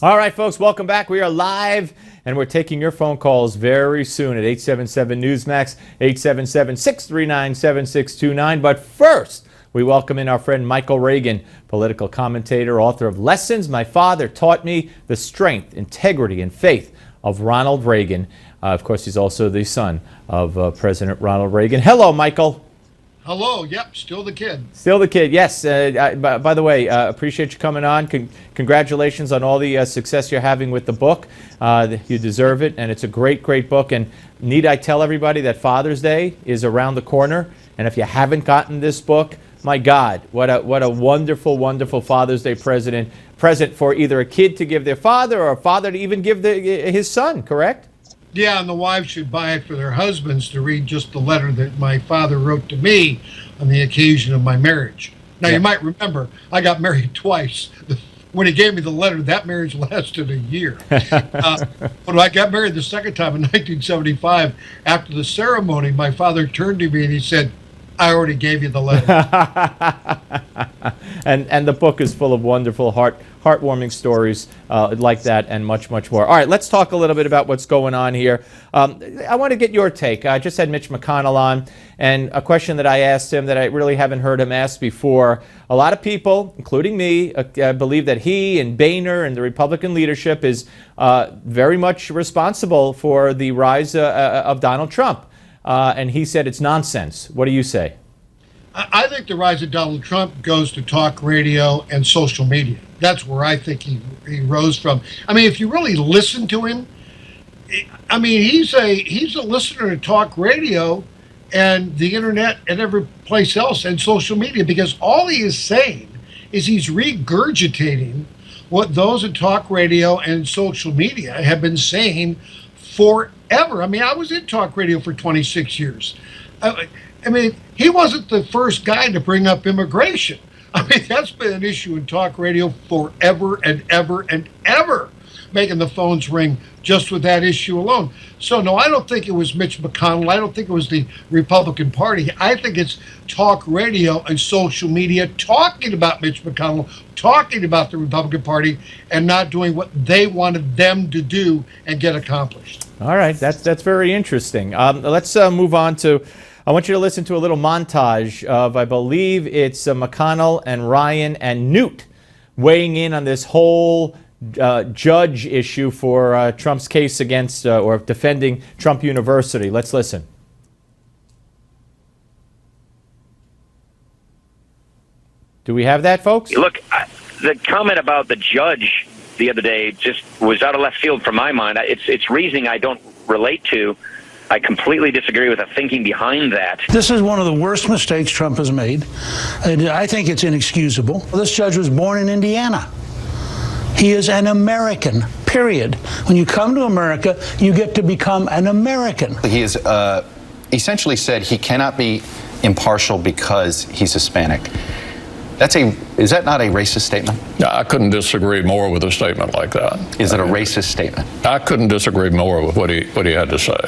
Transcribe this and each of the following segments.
All right, folks, welcome back. We are live, and we're taking your phone calls very soon at 877-Newsmax, 877-639-7629. But first, we welcome in our friend Michael Reagan, political commentator, author of Lessons My Father Taught Me, The Strength, Integrity, and Faith of Ronald Reagan. Of course, he's also the son of President Ronald Reagan. Hello, Michael. Hello. Yep, still the kid. Still the kid, yes. By the way, appreciate you coming on. Congratulations on all the success you're having with the book. You deserve it, and it's a great, great book. And need I tell everybody that Father's Day is around the corner? And if you haven't gotten this book, my God, what a wonderful, wonderful Father's Day present for either a kid to give their father or a father to even give his son, correct? Yeah, and the wives should buy it for their husbands to read just the letter that my father wrote to me on the occasion of my marriage. Now, You might remember, I got married twice. When he gave me the letter, that marriage lasted a year. When I got married the second time in 1975, after the ceremony, my father turned to me and he said, I already gave you the letter. and the book is full of wonderful, heartwarming stories like that and much, much more. All right, let's talk a little bit about what's going on here. I want to get your take. I just had Mitch McConnell on, and a question that I asked him that I really haven't heard him ask before. A lot of people, including me, believe that he and Boehner and the Republican leadership is very much responsible for the rise of Donald Trump. And he said it's nonsense. What do you say? I think the rise of Donald Trump goes to talk radio and social media. That's where I think he rose from. I mean, if you really listen to him, I mean, he's a listener to talk radio and the internet and every place else and social media, because all he is saying is he's regurgitating what those at talk radio and social media have been saying forever. I mean, I was in talk radio for 26 years. I mean, he wasn't the first guy to bring up immigration. I mean, that's been an issue in talk radio forever and ever and ever, making the phones ring just with that issue alone. So, no, I don't think it was Mitch McConnell. I don't think it was the Republican Party. I think it's talk radio and social media talking about Mitch McConnell, talking about the Republican Party, and not doing what they wanted them to do and get accomplished. All right, that's very interesting. Let's move on to, I want you to listen to a little montage of, I believe it's McConnell and Ryan and Newt weighing in on this whole judge issue for Trump's case against or defending Trump University. Let's listen. Do we have that, folks? Look, the comment about the judge the other day just was out of left field from my mind. It's reasoning I don't relate to. I completely disagree with the thinking behind that. This is one of the worst mistakes Trump has made, and I think it's inexcusable. This judge was born in Indiana. He is an American, period. When you come to America, you get to become an American. He has essentially said he cannot be impartial because he's Hispanic. Is that not a racist statement? No, I couldn't disagree more with a statement like that. Is it a racist statement? I couldn't disagree more with what he had to say.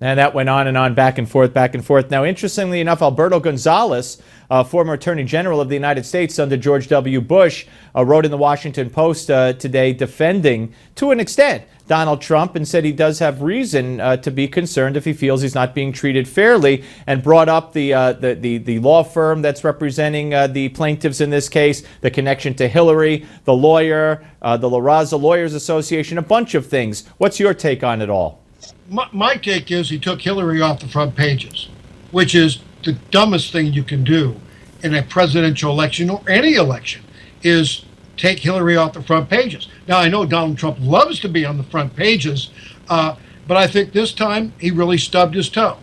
And that went on and on, back and forth, back and forth. Now, interestingly enough, Alberto Gonzales, former Attorney General of the United States under George W. Bush, wrote in the Washington Post today defending, to an extent, Donald Trump, and said he does have reason to be concerned if he feels he's not being treated fairly, and brought up the law firm that's representing the plaintiffs in this case, the connection to Hillary, the lawyer, the La Raza Lawyers Association, a bunch of things. What's your take on it all? My take is he took Hillary off the front pages, which is the dumbest thing you can do in a presidential election or any election, is take Hillary off the front pages. Now, I know Donald Trump loves to be on the front pages, but I think this time he really stubbed his toe.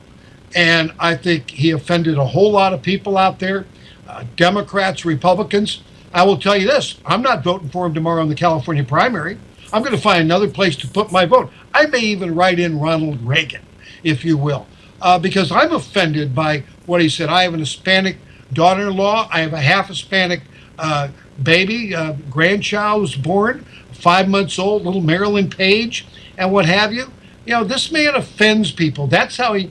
And I think he offended a whole lot of people out there, Democrats, Republicans. I will tell you this, I'm not voting for him tomorrow in the California primary. I'm going to find another place to put my vote. I may even write in Ronald Reagan, if you will, because I'm offended by what he said. I have an Hispanic daughter-in-law. I have a half Hispanic baby, grandchild was born, 5 months old, little Marilyn Page, and what have you. You know, this man offends people. That's how he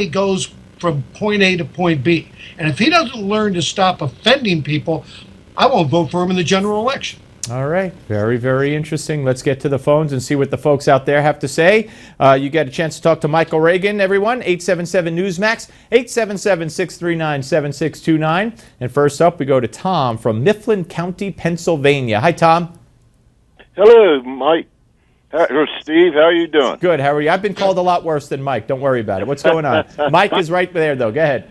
goes from point A to point B. And if he doesn't learn to stop offending people, I won't vote for him in the general election. All right. Very, very interesting. Let's get to the phones and see what the folks out there have to say. You get a chance to talk to Michael Reagan, everyone. 877-Newsmax, 877-639-7629. And first up, we go to Tom from Mifflin County, Pennsylvania. Hi, Tom. Hello, Mike. Steve, how are you doing? Good. How are you? I've been called a lot worse than Mike. Don't worry about it. What's going on? Mike is right there, though. Go ahead.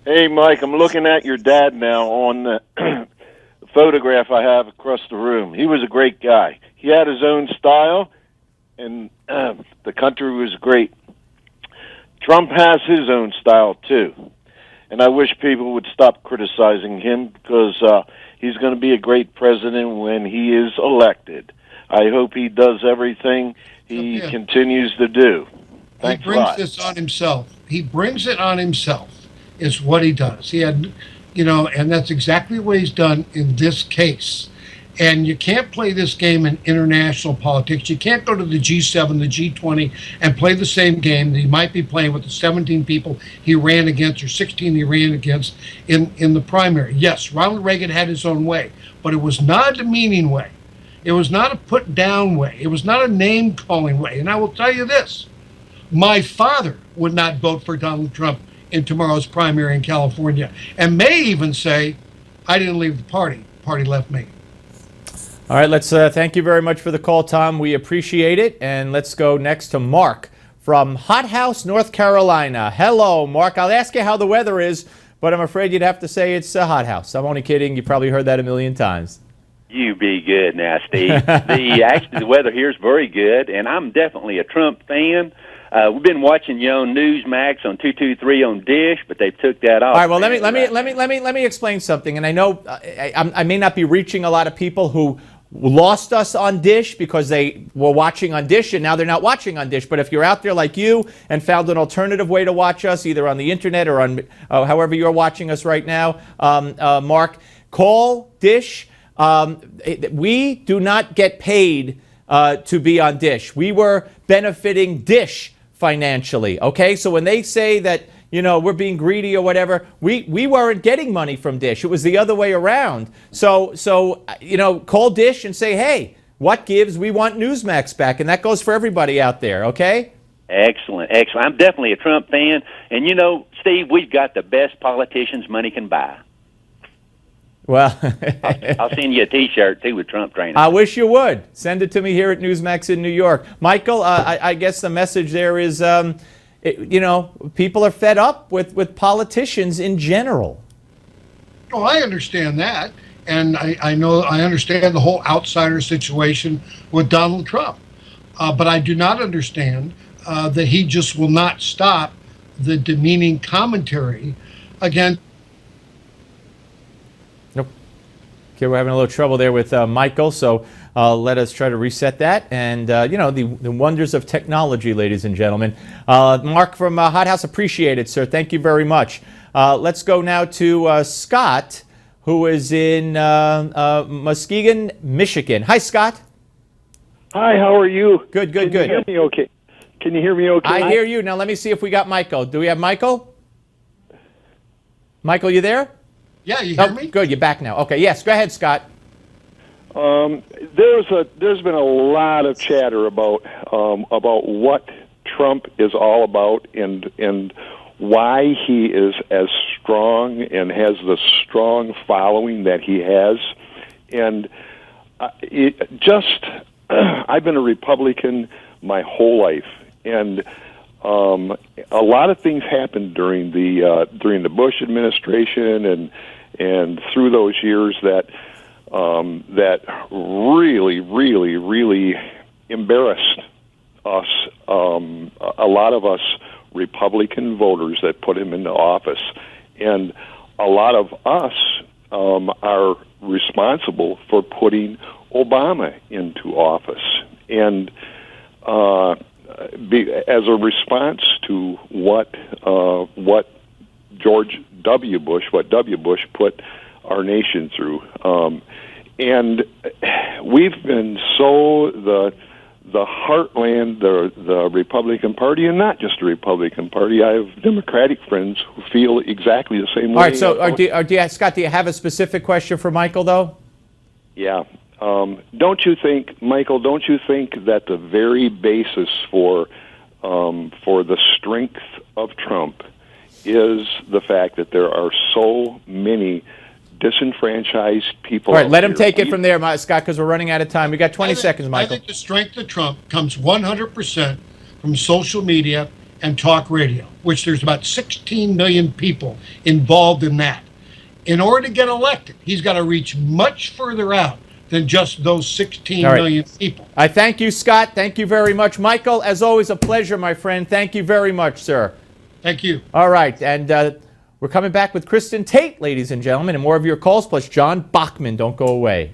Hey, Mike, I'm looking at your dad now on the photograph I have across the room. He was a great guy. He had his own style, and the country was great. Trump has his own style, too. And I wish people would stop criticizing him because he's going to be a great president when he is elected. I hope he does everything he continues to do. Thanks he brings this on himself. He brings it on himself is what he does. He had, and that's exactly what he's done in this case. And you can't play this game in international politics. You can't go to the G7, the G20, and play the same game that he might be playing with the 17 people he ran against or 16 he ran against in the primary. Yes, Ronald Reagan had his own way, but it was not a demeaning way. It was not a put-down way. It was not a name-calling way. And I will tell you this, my father would not vote for Donald Trump in tomorrow's primary in California, and may even say, I didn't leave the party left me. All right, let's thank you very much for the call, Tom. We appreciate it. And let's go next to Mark from Hot House, North Carolina. Hello, Mark. I'll ask you how the weather is, but I'm afraid you'd have to say it's a hot house. I'm only kidding. You probably heard that a million times. You be good now, Steve. Actually, the weather here is very good, and I'm definitely a Trump fan. We've been watching you on Newsmax on 223 on Dish, but they took that off. All right. Well, let me explain something. And I know I may not be reaching a lot of people who lost us on Dish because they were watching on Dish and now they're not watching on Dish. But if you're out there like you and found an alternative way to watch us, either on the internet or on however you're watching us right now, Mark, call Dish. We do not get paid to be on Dish. We were benefiting Dish financially, okay? So when they say that, we're being greedy or whatever, we weren't getting money from Dish. It was the other way around. So call Dish and say, hey, what gives? We want Newsmax back. And that goes for everybody out there, okay? Excellent. I'm definitely a Trump fan. And, Steve, we've got the best politicians money can buy. Well, I'll send you a T-shirt, too, with Trump training. I wish you would. Send it to me here at Newsmax in New York. Michael, I guess the message there is, people are fed up with politicians in general. Oh, I understand that. And I understand the whole outsider situation with Donald Trump. But I do not understand that he just will not stop the demeaning commentary against. Okay, we're having a little trouble there with Michael, so let us try to reset that. And, the wonders of technology, ladies and gentlemen. Mark from Hot House, appreciate it, sir. Thank you very much. Let's go now to Scott, who is in Muskegon, Michigan. Hi, Scott. Hi, how are you? Good. Can you hear me okay? Can you hear me okay? I hear you. Now, let me see if we got Michael. Do we have Michael? Michael, you there? Yeah, you hear me? Good, you're back now. Okay, yes, go ahead, Scott. There's been a lot of chatter about what Trump is all about and why he is as strong and has the strong following that he has. And I've been a Republican my whole life, and a lot of things happened during the Bush administration and through those years that really embarrassed us, a lot of us Republican voters that put him into office, and a lot of us are responsible for putting Obama into office, and as a response to what W. Bush put our nation through. And we've been so the heartland, the Republican Party, and not just the Republican Party. I have Democratic friends who feel exactly the same way. All right, so Scott, do you have a specific question for Michael, though? Yeah. don't you think, Michael? Don't you think that the very basis for the strength of Trump is the fact that there are so many disenfranchised people? All right, let him take it from there, Scott, because we're running out of time. We got 20 seconds, Michael. I think the strength of Trump comes 100% from social media and talk radio, which there's about 16 million people involved in that. In order to get elected, he's got to reach much further out than just those 16 million people. I thank you, Scott. Thank you very much. Michael, as always, a pleasure, my friend. Thank you very much, sir. Thank you. All right, and we're coming back with Kristen Tate, ladies and gentlemen, and more of your calls, plus John Bachman. Don't go away.